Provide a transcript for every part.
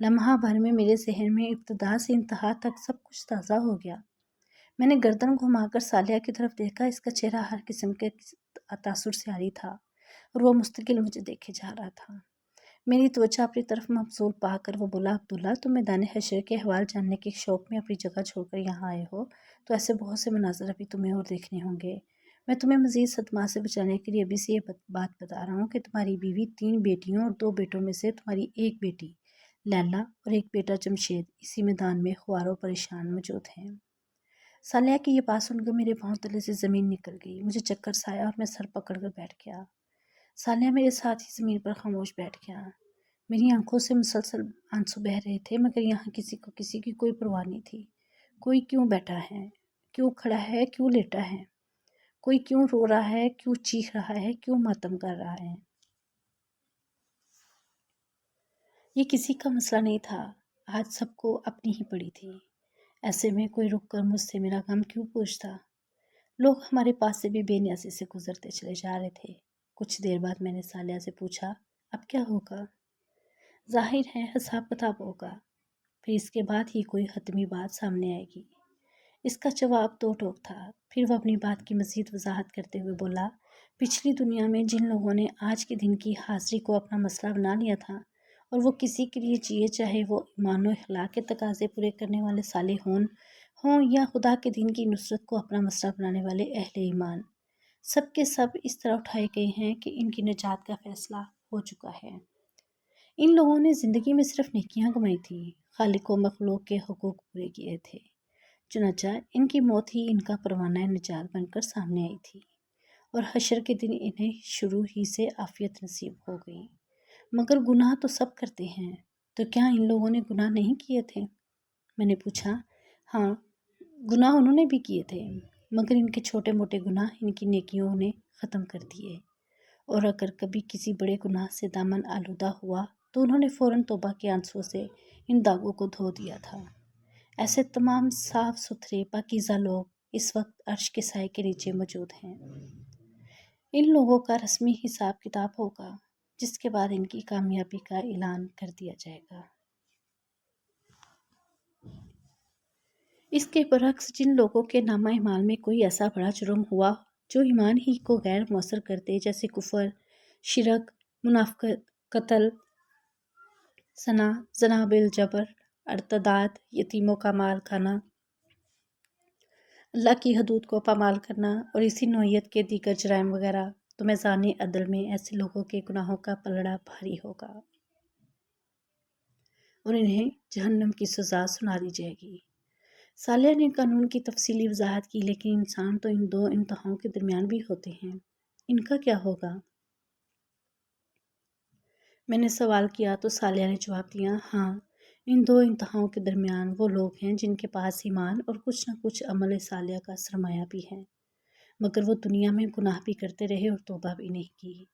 لمحہ بھر میں میرے ذہن میں ابتدا سے انتہا تک سب کچھ تازہ ہو گیا۔ میں نے گردن گھما کر سالیہ کی طرف دیکھا۔ اس کا چہرہ ہر قسم کے تاثر سے عاری تھا اور وہ مستقل مجھے دیکھے جا رہا تھا۔ میری توجہ اپنی طرف مبذول پا کر وہ بولا، عبداللہ، تم میدان حشر کے احوال جاننے کے شوق میں اپنی جگہ چھوڑ کر یہاں آئے ہو تو ایسے بہت سے مناظر ابھی تمہیں اور دیکھنے ہوں گے۔ میں تمہیں مزید صدمات سے بچانے کے لیے ابھی سے یہ بات بتا رہا ہوں کہ تمہاری بیوی 3 بیٹیوں اور 2 بیٹوں میں سے تمہاری ایک بیٹی لیلا اور ایک بیٹا جمشید اسی میدان میں خوار و پریشان موجود ہیں۔ سالیہ کی یہ بات سن کر میرے پاؤں تلے سے زمین نکل گئی۔ مجھے چکر سا آیا اور میں سر پکڑ کر بیٹھ گیا۔ سالیہ میرے ساتھ ہی زمین پر خاموش بیٹھ گیا۔ میری آنکھوں سے مسلسل آنسو بہہ رہے تھے، مگر یہاں کسی کو کسی کی کوئی پرواہ نہیں تھی۔ کوئی کیوں بیٹھا ہے، کیوں کھڑا ہے، کیوں لیٹا ہے، کوئی کیوں رو رہا ہے، کیوں چیخ رہا ہے، کیوں ماتم کر رہا ہے۔ یہ کسی کا مسئلہ نہیں تھا۔ آج سب کو اپنی ہی پڑی تھی۔ ایسے میں کوئی رک کر مجھ سے میرا غم کیوں پوچھتا؟ لوگ ہمارے پاس سے بھی بے نیازی سے گزرتے چلے جا رہے تھے۔ کچھ دیر بعد میں نے سالیہ سے پوچھا، اب کیا ہوگا؟ ظاہر ہے حساب کتاب ہوگا، پھر اس کے بعد ہی کوئی حتمی بات سامنے آئے گی۔ اس کا جواب دو ٹوک تھا۔ پھر وہ اپنی بات کی مزید وضاحت کرتے ہوئے بولا، پچھلی دنیا میں جن لوگوں نے آج کے دن کی حاضری کو اپنا مسئلہ بنا لیا تھا اور وہ کسی کے لیے جیے، چاہے وہ ایمان و اخلاق کے تقاضے پورے کرنے والے صالح ہوں یا خدا کے دین کی نصرت کو اپنا مسئلہ بنانے والے اہل ایمان، سب کے سب اس طرح اٹھائے گئے ہیں کہ ان کی نجات کا فیصلہ ہو چکا ہے۔ ان لوگوں نے زندگی میں صرف نیکیاں کمائی تھی، خالق و مخلوق کے حقوق پورے کیے تھے۔ چنانچہ ان کی موت ہی ان کا پروانہ نجات بن کر سامنے آئی تھی اور حشر کے دن انہیں شروع ہی سے عافیت نصیب ہو گئی۔ مگر گناہ تو سب کرتے ہیں، تو کیا ان لوگوں نے گناہ نہیں کیے تھے؟ میں نے پوچھا۔ ہاں، گناہ انہوں نے بھی کیے تھے، مگر ان کے چھوٹے موٹے گناہ ان کی نیکیوں نے ختم کر دیے، اور اگر کبھی کسی بڑے گناہ سے دامن آلودہ ہوا تو انہوں نے فوراً توبہ کے آنسوؤں سے ان داغوں کو دھو دیا تھا۔ ایسے تمام صاف ستھرے پاکیزہ لوگ اس وقت عرش کے سائے کے نیچے موجود ہیں۔ ان لوگوں کا رسمی حساب کتاب ہوگا، جس کے بعد ان کی کامیابی کا اعلان کر دیا جائے گا۔ اس کے برعکس جن لوگوں کے نامہ اعمال میں کوئی ایسا بڑا جرم ہوا جو ایمان ہی کو غیر مؤثر کرتے، جیسے کفر، شرک، منافقت، قتل، زنا بالجبر، ارتداد، یتیموں کا مال کھانا، اللہ کی حدود کو پامال کرنا اور اسی نوعیت کے دیگر جرائم وغیرہ، تو میزان عدل میں ایسے لوگوں کے گناہوں کا پلڑا بھاری ہوگا اور انہیں جہنم کی سزا سنا دی جائے گی۔ سالیہ نے قانون کی تفصیلی وضاحت کی، لیکن انسان تو ان دو انتہاؤں کے درمیان بھی ہوتے ہیں، ان کا کیا ہوگا؟ میں نے سوال کیا تو سالیہ نے جواب دیا، ہاں، ان دو انتہاؤں کے درمیان وہ لوگ ہیں جن کے پاس ایمان اور کچھ نہ کچھ عمل صالح کا سرمایہ بھی ہے، مگر وہ دنیا میں گناہ بھی کرتے رہے اور توبہ بھی نہیں کی۔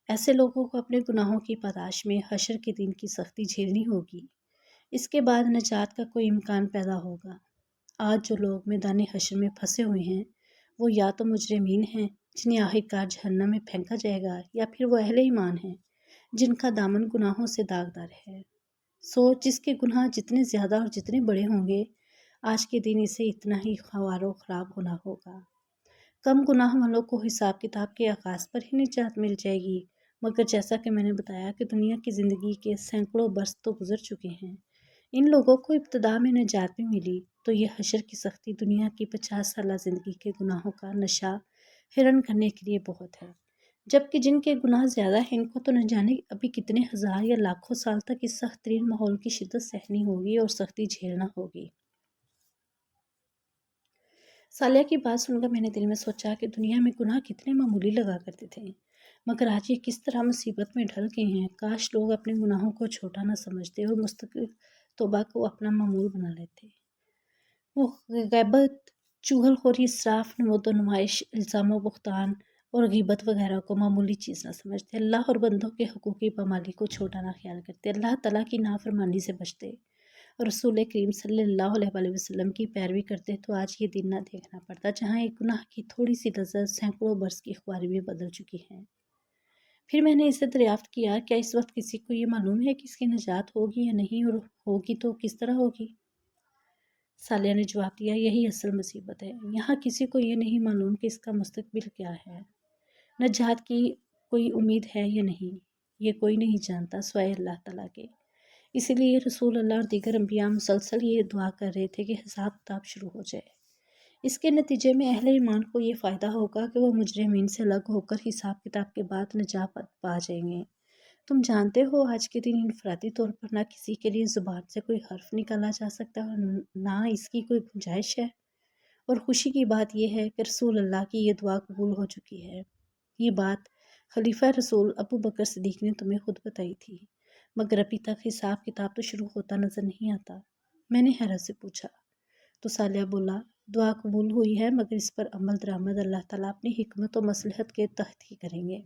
ایسے لوگوں کو اپنے گناہوں کی پاداش میں حشر کے دن کی سختی جھیلنی ہوگی۔ اس کے بعد نجات کا کوئی امکان پیدا ہوگا۔ آج جو لوگ میدان حشر میں پھنسے ہوئے ہیں وہ یا تو مجرمین ہیں جنہیں آخرکار جہنم میں پھینکا جائے گا، یا پھر وہ اہل ایمان ہیں جن کا دامن گناہوں سے داغدار ہے۔ جس کے گناہ جتنے زیادہ اور جتنے بڑے ہوں گے، آج کے دن اسے اتنا ہی خوار و خراب ہونا ہوگا۔ کم گناہ والوں کو حساب کتاب کے آغاز پر ہی نجات مل جائے گی، مگر جیسا کہ میں نے بتایا کہ دنیا کی زندگی کے سینکڑوں برس تو گزر چکے ہیں۔ ان لوگوں کو ابتدا میں نجات بھی ملی تو یہ حشر کی سختی دنیا کی 50 سالہ زندگی کے گناہوں کا نشہ ہرن کرنے کے لیے بہت ہے، جبکہ جن کے گناہ زیادہ ہیں ان کو تو نہ جانے ابھی کتنے ہزار یا لاکھوں سال تک اس سخت ترین ماحول کی شدت سہنی ہوگی اور سختی جھیلنا ہوگی۔ سالیہ کی بات سن کر میں نے دل میں سوچا کہ دنیا میں گناہ کتنے معمولی لگا کرتے تھے، مگر آج یہ کس طرح مصیبت میں ڈھل گئے ہیں۔ کاش لوگ اپنے گناہوں کو چھوٹا نہ سمجھتے اور مستقل توبہ کو اپنا معمول بنا لیتے۔ وہ غیبت، چغل خوری، اسراف، نمود و نمائش، الزام و بہتان اور غیبت وغیرہ کو معمولی چیز نہ سمجھتے، اللہ اور بندوں کے حقوقی پامالی کو چھوٹا نہ خیال کرتے، اللہ تعالیٰ کی نافرمانی سے بچتے اور رسول کریم صلی اللہ علیہ وآلہ وسلم کی پیروی کرتے، تو آج یہ دن نہ دیکھنا پڑتا جہاں ایک گناہ کی تھوڑی سی لذت سینکڑوں برس کی خواری میں بدل چکی ہے۔ پھر میں نے اسے دریافت کیا، کیا اس وقت کسی کو یہ معلوم ہے کہ اس کی نجات ہوگی یا نہیں، اور ہوگی تو کس طرح ہوگی؟ سالیہ نے جواب دیا، یہی اصل مصیبت ہے، یہاں کسی کو یہ نہیں معلوم کہ اس کا مستقبل کیا ہے، نجات کی کوئی امید ہے یا نہیں، یہ کوئی نہیں جانتا سوائے اللہ تعالیٰ کے۔ اسی لیے رسول اللہ اور دیگر انبیاء مسلسل یہ دعا کر رہے تھے کہ حساب کتاب شروع ہو جائے۔ اس کے نتیجے میں اہل ایمان کو یہ فائدہ ہوگا کہ وہ مجرمین سے الگ ہو کر حساب کتاب کے بعد نجات پا جائیں گے۔ تم جانتے ہو آج کے دن انفرادی طور پر نہ کسی کے لیے زبان سے کوئی حرف نکالا جا سکتا اور نہ اس کی کوئی گنجائش ہے، اور خوشی کی بات یہ ہے کہ رسول اللہ کی یہ دعا قبول ہو چکی ہے۔ یہ بات خلیفہ رسول ابو بکر صدیق نے تمہیں خود بتائی تھی، مگر ابھی تک حساب کتاب تو شروع ہوتا نظر نہیں آتا۔ میں نے حیرت سے پوچھا تو سالیہ بولا، دعا قبول ہوئی ہے، مگر اس پر عمل درآمد اللہ تعالیٰ اپنی حکمت و مصلحت کے تحت ہی کریں گے۔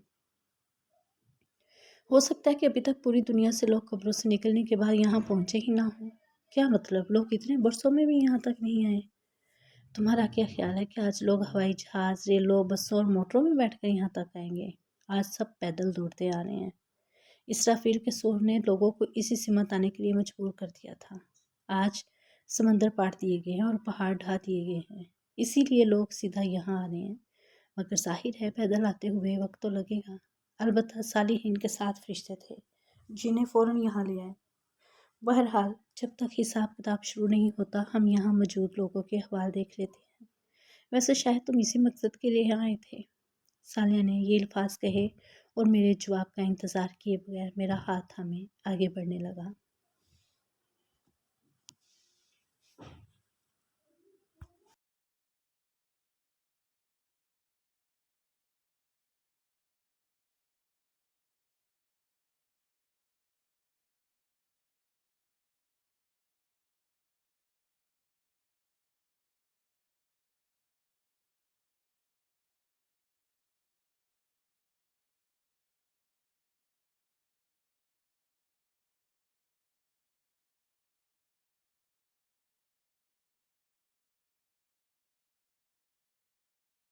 ہو سکتا ہے کہ ابھی تک پوری دنیا سے لوگ قبروں سے نکلنے کے بعد یہاں پہنچے ہی نہ ہوں۔ کیا مطلب، لوگ اتنے برسوں میں بھی یہاں تک نہیں آئے؟ تمہارا کیا خیال ہے کہ آج لوگ ہوائی جہاز، ریلوں، بسوں اور موٹروں میں بیٹھ کر یہاں تک آئیں گے؟ آج سب پیدل دوڑتے آ رہے ہیں۔ اسرافیل کے سور نے لوگوں کو اسی سمت آنے کے لیے مجبور کر دیا تھا۔ آج سمندر پاٹ دیے گئے ہیں اور پہاڑ ڈھا دیے گئے ہیں، اسی لیے لوگ سیدھا یہاں آ رہے ہیں، مگر ظاہر ہے پیدل آتے ہوئے وقت تو لگے گا۔ البتہ صالحین کے 7 فرشتے تھے جنہیں فوراً یہاں لے آئے۔ بہرحال جب تک حساب کتاب شروع نہیں ہوتا ہم یہاں موجود لوگوں کے احوال دیکھ لیتے ہیں۔ ویسے شاید تم اسی مقصد کے لیے یہاں آئے تھے۔ سالیہ نے یہ الفاظ کہے اور میرے جواب کا انتظار کیے بغیر میرا ہاتھ تھامے آگے بڑھنے لگا۔